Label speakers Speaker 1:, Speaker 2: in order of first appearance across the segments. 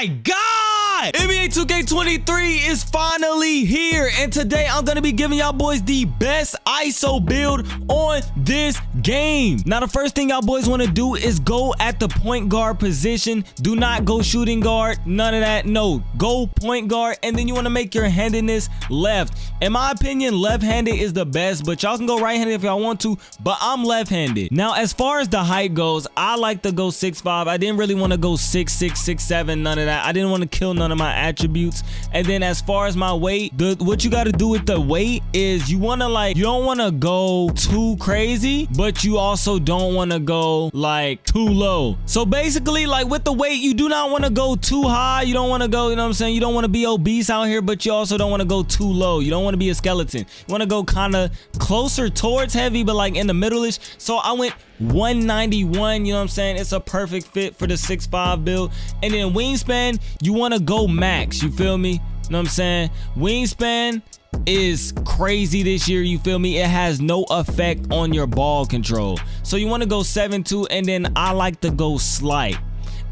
Speaker 1: my God! NBA 2K23 is finally here, and today I'm gonna be giving y'all boys the best ISO build on this game. Now, the first thing y'all boys want to do is go at the point guard position. Do not go shooting guard, none of that. No, go point guard, and then you want to make your handedness left. In my opinion, left-handed is the best, but y'all can go right-handed if y'all want to, but I'm left-handed. Now, as far as the height goes, I like to go 6'5". I didn't really want to go 6'6", 6'7", none of that. I didn't want to kill none of my attributes. And then as far as my weight, what you got to do with the weight is you want to you don't want to go too crazy, but you also don't want to go like too low. So basically, like with the weight, you do not want to go too high. You don't want to go, you know what I'm saying? You don't want to be obese out here, but you also don't want to go too low. You don't want to be a skeleton. You want to go kind of closer towards heavy, but like in the middle-ish. So I went 191, you know what I'm saying? It's a perfect fit for the 6'5" build. And then wingspan, you want to go max, you feel me? You know what I'm saying? Wingspan is crazy this year, you feel me? It has no effect on your ball control. So you want to go 7'2", and then I like to go slight.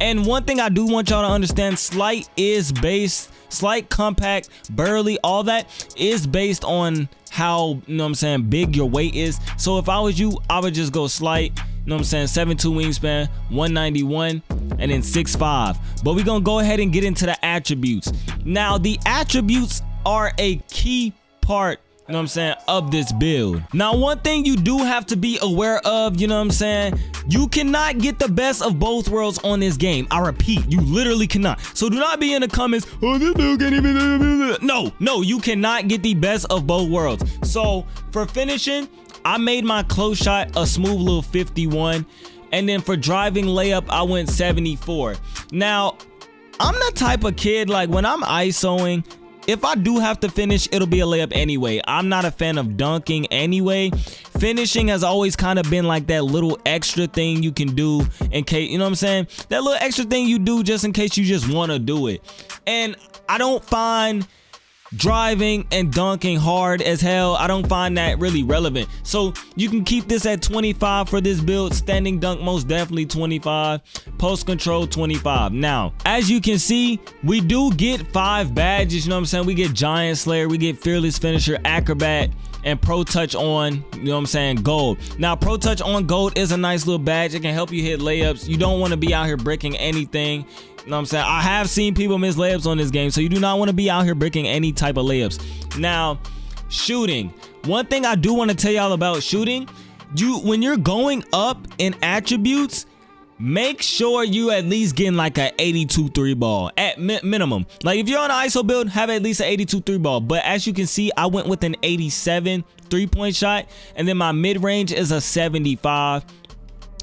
Speaker 1: And one thing I do want y'all to understand, slight, compact, burly, all that is based on how, you know what I'm saying, big your weight is. So if I was you, I would just go slight, you know what I'm saying, 7'2" wingspan, 191, and then 6'5". But we're gonna go ahead and get into the attributes. Now, the attributes are a key part, you know what I'm saying, of this build. Now, one thing you do have to be aware of, you know what I'm saying, you cannot get the best of both worlds on this game. I repeat, you literally cannot. So do not be in the comments, oh, this build can't even. No, you cannot get the best of both worlds. So for finishing, I made my close shot a smooth little 51. And then for driving layup, I went 74. Now, I'm the type of kid, like when I'm ISOing, if I do have to finish, it'll be a layup anyway. I'm not a fan of dunking anyway. Finishing has always kind of been like that little extra thing you can do in case, you know what I'm saying? That little extra thing you do just in case you just want to do it. And I don't find driving and dunking hard as hell. I don't find that really relevant. So you can keep this at 25 for this build. Standing dunk, most definitely 25. Post control, 25. Now, as you can see, we do get 5 badges, you know what I'm saying? We get Giant Slayer, we get Fearless Finisher, Acrobat, and Pro Touch on, you know what I'm saying, gold. Now, Pro Touch on gold is a nice little badge. It can help you hit layups. You don't want to be out here bricking anything. You know what I'm saying? I have seen people miss layups on this game, so you do not want to be out here breaking any type of layups. Now, shooting. One thing I do want to tell y'all about shooting, when you're going up in attributes, make sure you at least getting like a 82 3 ball at minimum. Like if you're on an ISO build, have at least an 82 3 ball. But as you can see, I went with an 87 3-point shot, and then my mid-range is a 75.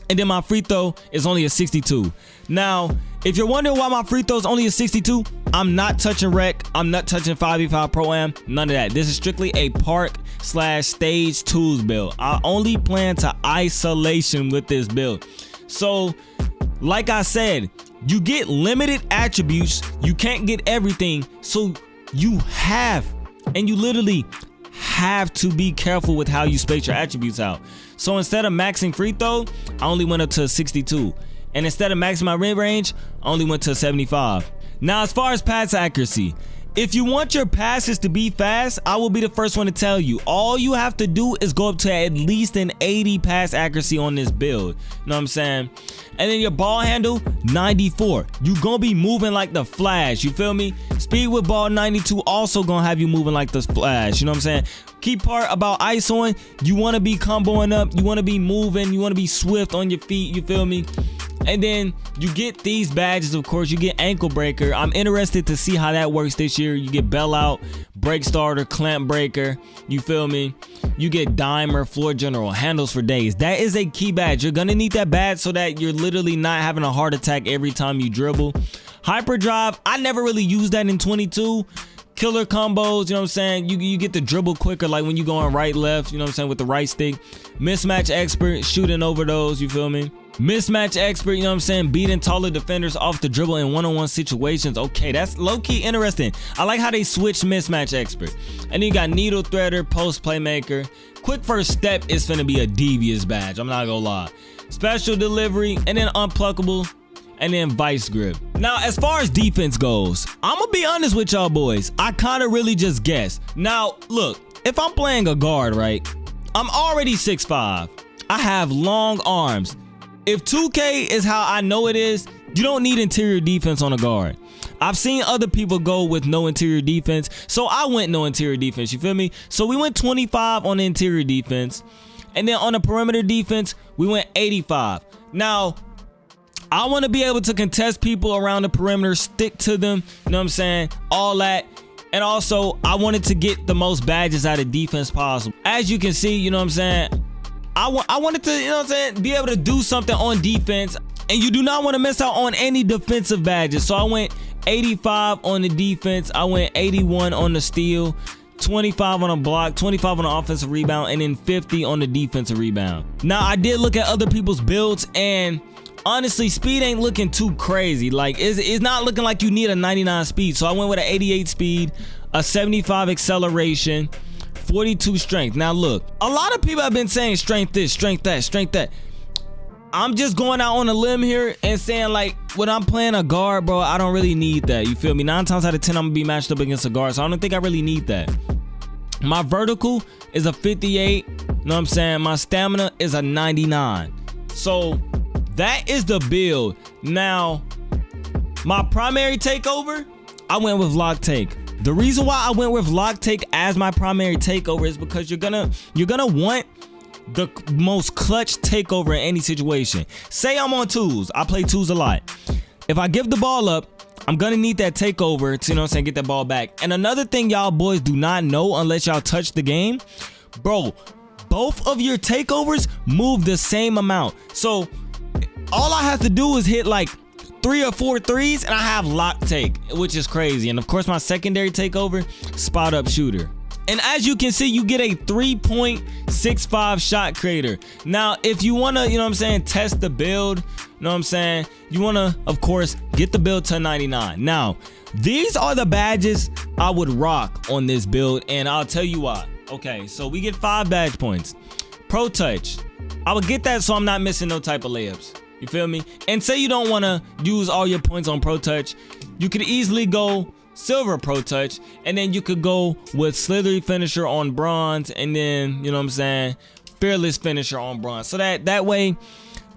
Speaker 1: And then my free throw is only a 62. Now, if you're wondering why my free throw is only a 62, I'm not touching rec. I'm not touching 5v5 Pro-Am. None of that. This is strictly a park/stage tools build. I only plan to isolation with this build. So, like I said, you get limited attributes. You can't get everything. So you literally have to be careful with how you space your attributes out. So instead of maxing free throw, I only went up to 62. And instead of maxing my mid-range, I only went to 75. Now, as far as pass accuracy, if you want your passes to be fast, I will be the first one to tell you. All you have to do is go up to at least an 80 pass accuracy on this build. You know what I'm saying? And then your ball handle, 94. You gonna be moving like the Flash, you feel me? Speed with ball, 92, also gonna have you moving like the Flash, you know what I'm saying? Key part about ISOing, you wanna be comboing up, you wanna be moving, you wanna be swift on your feet, you feel me? And then you get these badges, of course. You get ankle breaker. I'm interested to see how that works this year. You get bell out, break starter, clamp breaker. You feel me? You get dimer, floor general, handles for days. That is a key badge. You're gonna need that badge so that you're literally not having a heart attack every time you dribble. Hyperdrive, I never really used that in 22. Killer combos, you know what I'm saying? You get the dribble quicker, like when you go on right, left, you know what I'm saying, with the right stick. Mismatch expert, shooting over those, you feel me? Mismatch expert, you know what I'm saying, beating taller defenders off the dribble in one-on-one situations. Okay, that's low-key interesting. I like how they switched mismatch expert. And then you got needle threader, post playmaker. Quick first step is finna be a devious badge, I'm not gonna lie. Special delivery, and then unpluckable and then vice grip. Now, as far as defense goes, I'm gonna be honest with y'all boys. I kind of really just guess. Now, look, if I'm playing a guard, right, I'm already 6'5". I have long arms. If 2K is how I know it is, you don't need interior defense on a guard. I've seen other people go with no interior defense, so I went no interior defense, you feel me? So we went 25 on the interior defense, and then on the perimeter defense, we went 85. Now, I want to be able to contest people around the perimeter, stick to them, you know what I'm saying, all that. And also, I wanted to get the most badges out of defense possible. As you can see, you know what I'm saying, I wanted to, you know what I'm saying, be able to do something on defense. And you do not want to miss out on any defensive badges. So I went 85 on the defense. I went 81 on the steal, 25 on a block, 25 on the offensive rebound, and then 50 on the defensive rebound. Now, I did look at other people's builds, and honestly, speed ain't looking too crazy. Like, it's not looking like you need a 99 speed. So I went with an 88 speed, a 75 acceleration, 42 strength. Now, look, a lot of people have been saying strength this, strength that, strength that. I'm just going out on a limb here and saying, like, when I'm playing a guard, bro, I don't really need that. You feel me? 9 times out of 10, I'm gonna be matched up against a guard, so I don't think I really need that. My vertical is a 58. You know what I'm saying? My stamina is a 99. So that is the build. Now, my primary takeover, I went with lock take. The reason why I went with lock take as my primary takeover is because you're gonna want the most clutch takeover in any situation. Say I'm on twos. I play twos a lot. If I give the ball up, I'm gonna need that takeover to, you know what I'm saying, get that ball back. And another thing y'all boys do not know unless y'all touch the game, bro, both of your takeovers move the same amount. So all I have to do is hit like 3 or 4 threes and I have lock take, which is crazy. And of course, my secondary takeover, spot up shooter. And as you can see, you get a 3.65 shot creator. Now, if you want to, you know what I'm saying, test the build, you know what I'm saying, you want to, of course, get the build to 99. Now, these are the badges I would rock on this build, and I'll tell you why. Okay, so we get 5 badge points. Pro touch. I would get that so I'm not missing no type of layups. You feel me? And say you don't want to use all your points on pro touch, you could easily go silver pro touch, and then you could go with slithery finisher on bronze, and then, you know what I'm saying, fearless finisher on bronze. So that way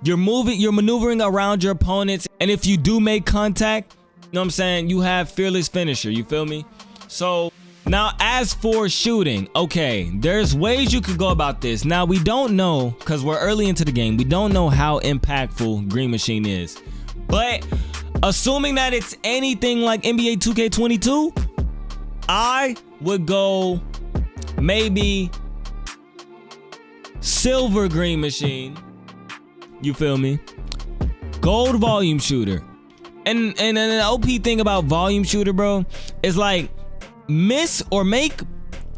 Speaker 1: you're maneuvering around your opponents, and if you do make contact, you know what I'm saying, you have fearless finisher. You feel me? So now, as for shooting, okay, there's ways you could go about this. Now, we don't know, because we're early into the game, we don't know how impactful Green Machine is, but assuming that it's anything like NBA 2K22, I would go maybe silver Green Machine. You feel me? Gold volume shooter. And an OP thing about volume shooter, bro, is like miss or make,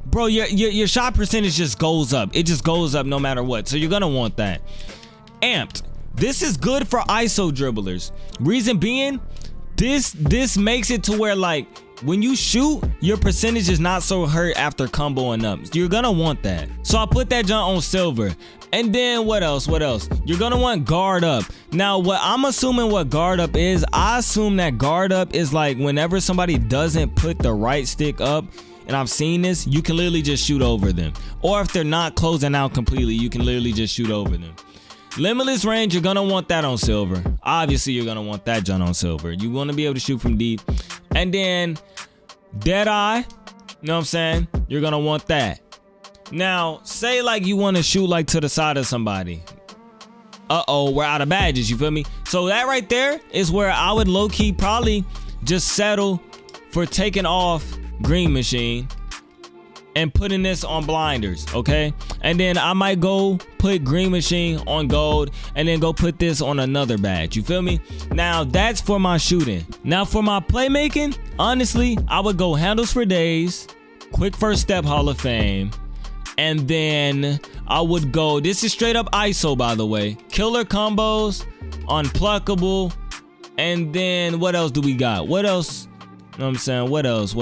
Speaker 1: bro, your shot percentage just goes up. It just goes up no matter what. So you're gonna want that. Amped. This is good for ISO dribblers. Reason being, this makes it to where, like, when you shoot, your percentage is not so hurt after comboing up. You're gonna want that. So I put that jump on silver. And then what else? You're gonna want guard up. Now, what I'm assuming what guard up is, I assume that guard up is like whenever somebody doesn't put the right stick up, and I've seen this, you can literally just shoot over them. Or if they're not closing out completely, you can literally just shoot over them. Limitless range, you're gonna want that on silver. Obviously, you're gonna want that jump on silver. You wanna be able to shoot from deep. And then dead eye, you know what I'm saying? You're gonna want that. Now, say like you wanna shoot like to the side of somebody. Uh-oh, we're out of badges, you feel me? So that right there is where I would low-key probably just settle for taking off Green Machine and putting this on blinders, okay? And then I might go put Green Machine on gold and then go put this on another badge, you feel me? Now, that's for my shooting. Now, for my playmaking, honestly, I would go handles for days, quick first step Hall of Fame, and then I would go, this is straight up ISO, by the way, killer combos, unpluckable, and then what else do we got? What else? You know what I'm saying? What else?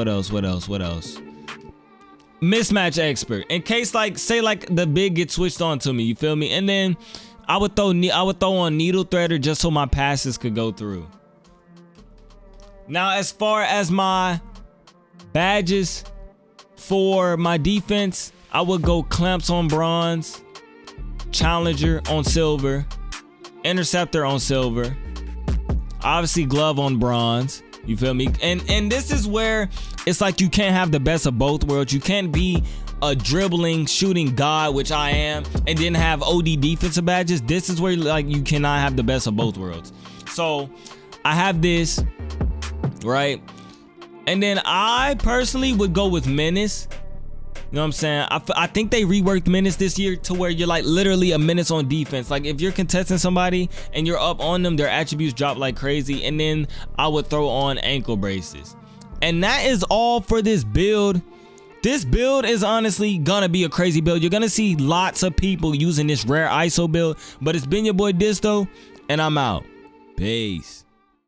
Speaker 1: Mismatch expert, in case like say like the big gets switched on to me, you feel me? And then I would throw on Needle Threader just so my passes could go through. Now, as far as my badges for my defense, I would go Clamps on bronze, Challenger on silver, Interceptor on silver, obviously Glove on bronze. You feel me? And this is where it's like you can't have the best of both worlds. You can't be a dribbling, shooting god, which I am, and then have OD defensive badges. This is where like you cannot have the best of both worlds. So I have this, right? And then I personally would go with Menace. You know what I'm saying? I think they reworked Menace this year to where you're like literally a menace on defense. Like if you're contesting somebody and you're up on them, their attributes drop like crazy. And then I would throw on ankle braces. And that is all for this build. This build is honestly gonna be a crazy build. You're gonna see lots of people using this rare ISO build. But it's been your boy Disto, and I'm out. Peace.